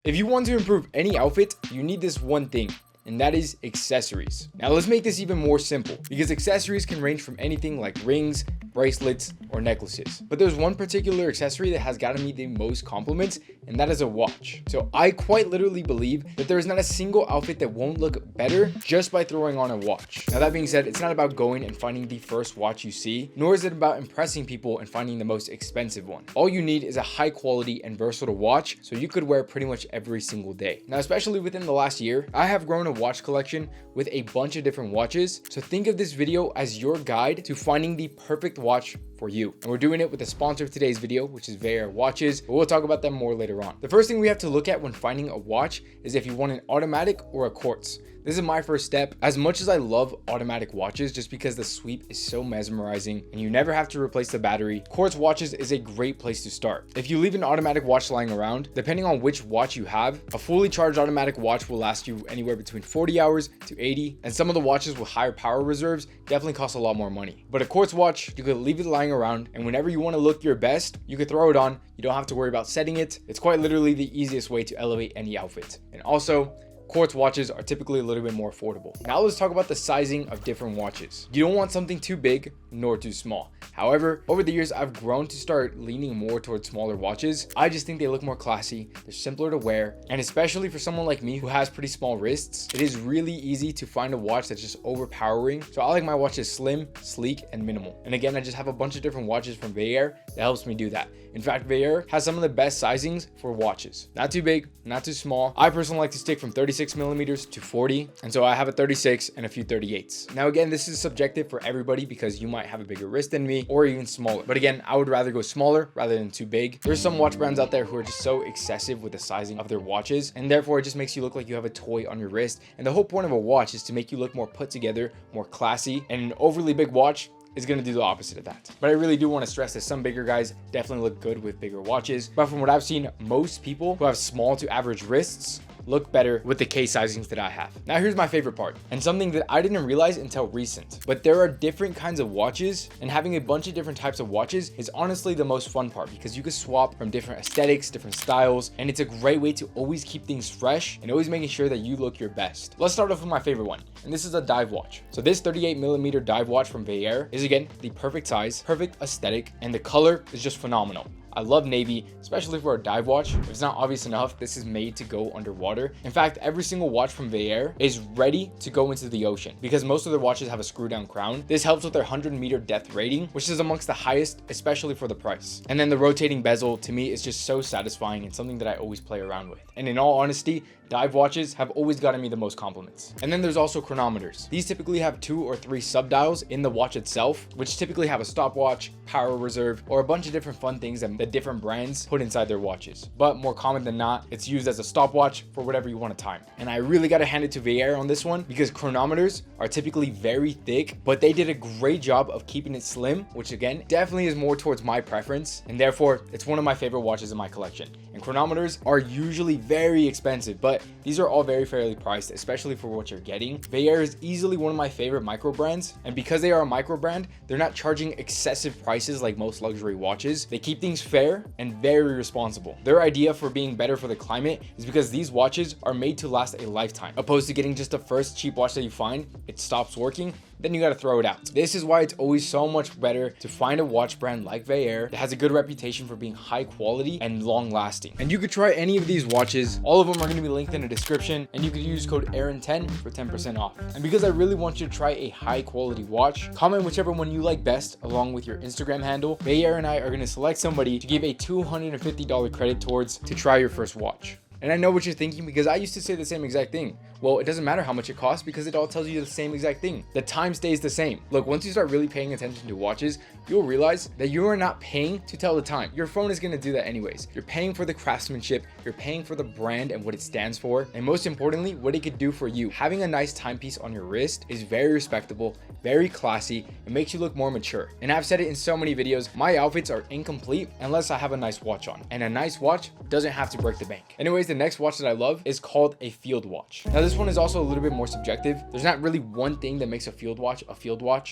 If you want to improve any outfit, you need this one thing, and that is accessories. Now let's make this even more simple, because accessories can range from anything like rings, bracelets, or necklaces. But there's one particular accessory that has gotten me the most compliments, and that is a watch. So I quite literally believe that there is not a single outfit that won't look better just by throwing on a watch. Now that being said, it's not about going and finding the first watch you see, nor is it about impressing people and finding the most expensive one. All you need is a high quality and versatile watch so you could wear pretty much every single day. Now, especially within the last year, I have grown a watch collection with a bunch of different watches. So think of this video as your guide to finding the perfect watch for you. And we're doing it with the sponsor of today's video, which is Vaer Watches, but we'll talk about them more later on. The first thing we have to look at when finding a watch is if you want an automatic or a quartz. This is my first step. As much as I love automatic watches just because the sweep is so mesmerizing and you never have to replace the battery, quartz watches is a great place to start. If you leave an automatic watch lying around, depending on which watch you have, a fully charged automatic watch will last you anywhere between 40 hours to 80, and some of the watches with higher power reserves definitely cost a lot more money. But a quartz watch, you could leave it lying around, and whenever you want to look your best, you could throw it on. You don't have to worry about setting it. It's quite literally the easiest way to elevate any outfit. And also, quartz watches are typically a little bit more affordable. Now let's talk about the sizing of different watches. You don't want something too big nor too small. However, over the years, I've grown to start leaning more towards smaller watches. I just think they look more classy, they're simpler to wear, and especially for someone like me who has pretty small wrists, it is really easy to find a watch that's just overpowering. So I like my watches slim, sleek, and minimal. And again, I just have a bunch of different watches from Vaer that helps me do that. In fact, Vaer has some of the best sizings for watches. Not too big, not too small. I personally like to stick from 36 millimeters to 40, and so I have a 36 and a few 38s. Now again, this is subjective for everybody because you might have a bigger wrist than me or even smaller. But again, I would rather go smaller rather than too big. There's some watch brands out there who are just so excessive with the sizing of their watches, and therefore it just makes you look like you have a toy on your wrist. And the whole point of a watch is to make you look more put together, more classy, and an overly big watch is going to do the opposite of that. But I really do want to stress that some bigger guys definitely look good with bigger watches. But from what I've seen, most people who have small to average wrists look better with the case sizings that I have. Now here's my favorite part, and something that I didn't realize until recent, but there are different kinds of watches, and having a bunch of different types of watches is honestly the most fun part because you can swap from different aesthetics, different styles, and it's a great way to always keep things fresh and always making sure that you look your best. Let's start off with my favorite one, and this is a dive watch. So this 38 millimeter dive watch from Vaer is again the perfect size, perfect aesthetic, and the color is just phenomenal. I love navy, especially for a dive watch. If it's not obvious enough, this is made to go underwater. In fact, every single watch from Vaer is ready to go into the ocean because most of their watches have a screw down crown. This helps with their 100-meter depth rating, which is amongst the highest, especially for the price. And then the rotating bezel to me is just so satisfying and something that I always play around with. And in all honesty, dive watches have always gotten me the most compliments. And then there's also chronometers. These typically have 2 or 3 sub-dials in the watch itself, which typically have a stopwatch, power reserve, or a bunch of different fun things that the different brands put inside their watches. But more common than not, it's used as a stopwatch for whatever you want to time. And I really got to hand it to Vaer on this one because chronometers are typically very thick, but they did a great job of keeping it slim, which again, definitely is more towards my preference. And therefore, it's one of my favorite watches in my collection. And chronometers are usually very expensive, but these are all very fairly priced, especially for what you're getting. Vaer is easily one of my favorite micro brands, and because they are a micro brand, they're not charging excessive prices like most luxury watches. They keep things fair and very responsible. Their idea for being better for the climate is because these watches are made to last a lifetime, opposed to getting just the first cheap watch that you find, it stops working, then you got to throw it out. This is why it's always so much better to find a watch brand like Vaer that has a good reputation for being high quality and long lasting. And you could try any of these watches. All of them are going to be linked in the description, and you could use code Aaron10 for 10% off. And because I really want you to try a high quality watch, comment whichever one you like best along with your Instagram handle. Vaer and I are going to select somebody to give a $250 credit towards to try your first watch. And I know what you're thinking because I used to say the same exact thing. Well, it doesn't matter how much it costs because it all tells you the same exact thing. The time stays the same. Look, once you start really paying attention to watches, you'll realize that you are not paying to tell the time. Your phone is going to do that anyways. You're paying for the craftsmanship, you're paying for the brand and what it stands for, and most importantly, what it could do for you. Having a nice timepiece on your wrist is very respectable, very classy, and makes you look more mature. And I've said it in so many videos, my outfits are incomplete unless I have a nice watch on, and a nice watch doesn't have to break the bank. Anyways, the next watch that I love is called a field watch. Now this one is also a little bit more subjective. There's not really one thing that makes a field watch,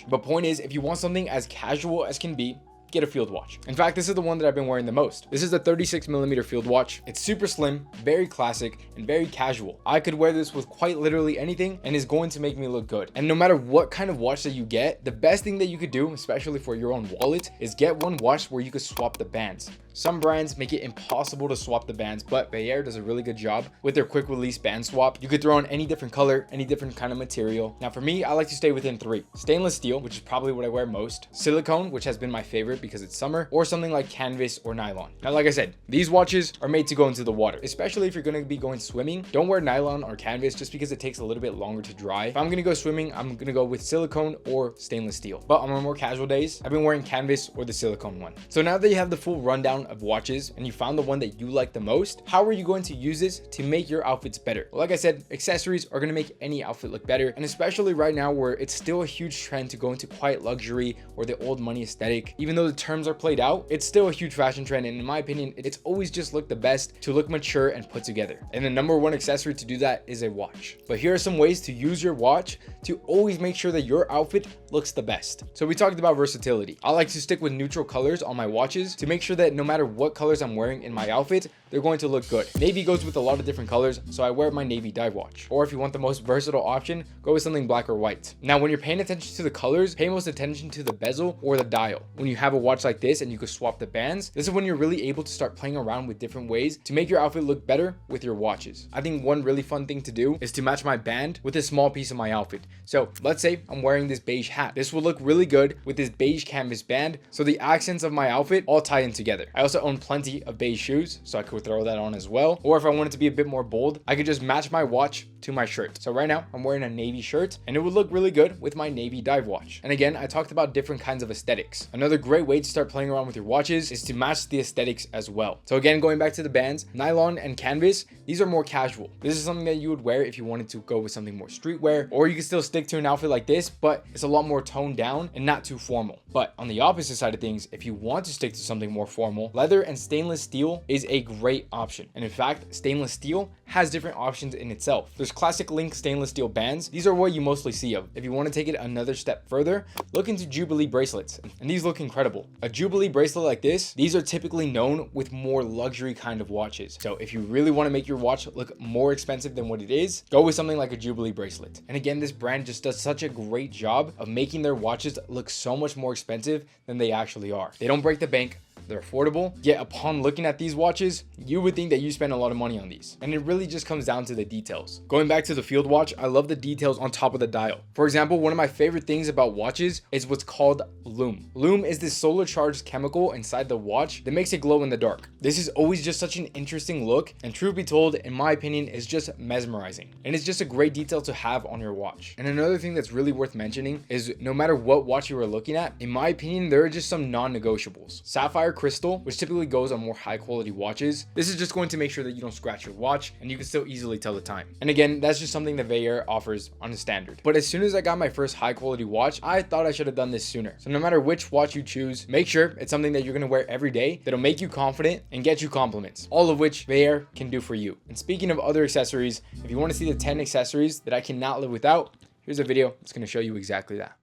but point is, if you want something as casual as can be, get a field watch. In fact, this is the one that I've been wearing the most. This is a 36mm field watch. It's super slim, very classic, and very casual. I could wear this with quite literally anything and is going to make me look good. And no matter what kind of watch that you get, the best thing that you could do, especially for your own wallet, is get one watch where you could swap the bands. Some brands make it impossible to swap the bands, but Vaer does a really good job with their quick release band swap. You could throw on any different color, any different kind of material. Now for me, I like to stay within three. Stainless steel, which is probably what I wear most. Silicone, which has been my favorite because it's summer, or something like canvas or nylon. Now, like I said, these watches are made to go into the water, especially if you're going to be going swimming. Don't wear nylon or canvas just because it takes a little bit longer to dry. If I'm going to go swimming, I'm going to go with silicone or stainless steel. But on my more casual days, I've been wearing canvas or the silicone one. So now that you have the full rundown of watches and you found the one that you like the most, how are you going to use this to make your outfits better? Well, like I said, accessories are going to make any outfit look better. And especially right now where it's still a huge trend to go into quiet luxury or the old money aesthetic, even though the terms are played out, it's still a huge fashion trend. And in my opinion, it's always just looked the best to look mature and put together. And the number one accessory to do that is a watch. But here are some ways to use your watch to always make sure that your outfit looks the best. So we talked about versatility. I like to stick with neutral colors on my watches to make sure that no matter what colors I'm wearing in my outfit, they're going to look good. Navy goes with a lot of different colors, so I wear my navy dive watch. Or if you want the most versatile option, go with something black or white. Now, when you're paying attention to the colors, pay most attention to the bezel or the dial. When you have a watch like this and you can swap the bands, this is when you're really able to start playing around with different ways to make your outfit look better with your watches. I think one really fun thing to do is to match my band with a small piece of my outfit. So let's say I'm wearing this beige hat. This will look really good with this beige canvas band, so the accents of my outfit all tie in together. I also own plenty of beige shoes, so I could throw that on as well. Or if I wanted to be a bit more bold, I could just match my watch to my shirt. So right now I'm wearing a navy shirt and it would look really good with my navy dive watch. And again, I talked about different kinds of aesthetics. Another great way to start playing around with your watches is to match the aesthetics as well. So again, going back to the bands, nylon and canvas, these are more casual. This is something that you would wear if you wanted to go with something more streetwear, or you can still stick to an outfit like this, but it's a lot more toned down and not too formal. But on the opposite side of things, if you want to stick to something more formal, leather and stainless steel is a great option. And in fact, stainless steel has different options in itself. There's classic link stainless steel bands. These are what you mostly see of. If you want to take it another step further, look into Jubilee bracelets, and these look incredible. A Jubilee bracelet like this, these are typically known with more luxury kind of watches. So if you really want to make your watch look more expensive than what it is, go with something like a Jubilee bracelet. And again, this brand just does such a great job of making their watches look so much more expensive than they actually are. They don't break the bank. They're affordable, yet upon looking at these watches, you would think that you spend a lot of money on these. And it really just comes down to the details. Going back to the field watch, I love the details on top of the dial. For example, one of my favorite things about watches is what's called lume. Lume is this solar charged chemical inside the watch that makes it glow in the dark. This is always just such an interesting look, and truth be told, in my opinion, is just mesmerizing. And it's just a great detail to have on your watch. And another thing that's really worth mentioning is no matter what watch you are looking at, in my opinion, there are just some non-negotiables. Sapphire crystal, which typically goes on more high quality watches. This is just going to make sure that you don't scratch your watch and you can still easily tell the time. And again, that's just something that Vaer offers on a standard. But as soon as I got my first high quality watch, I thought I should have done this sooner. So no matter which watch you choose, make sure it's something that you're going to wear every day that'll make you confident and get you compliments, all of which Vaer can do for you. And speaking of other accessories, if you want to see the 10 accessories that I cannot live without, here's a video that's going to show you exactly that.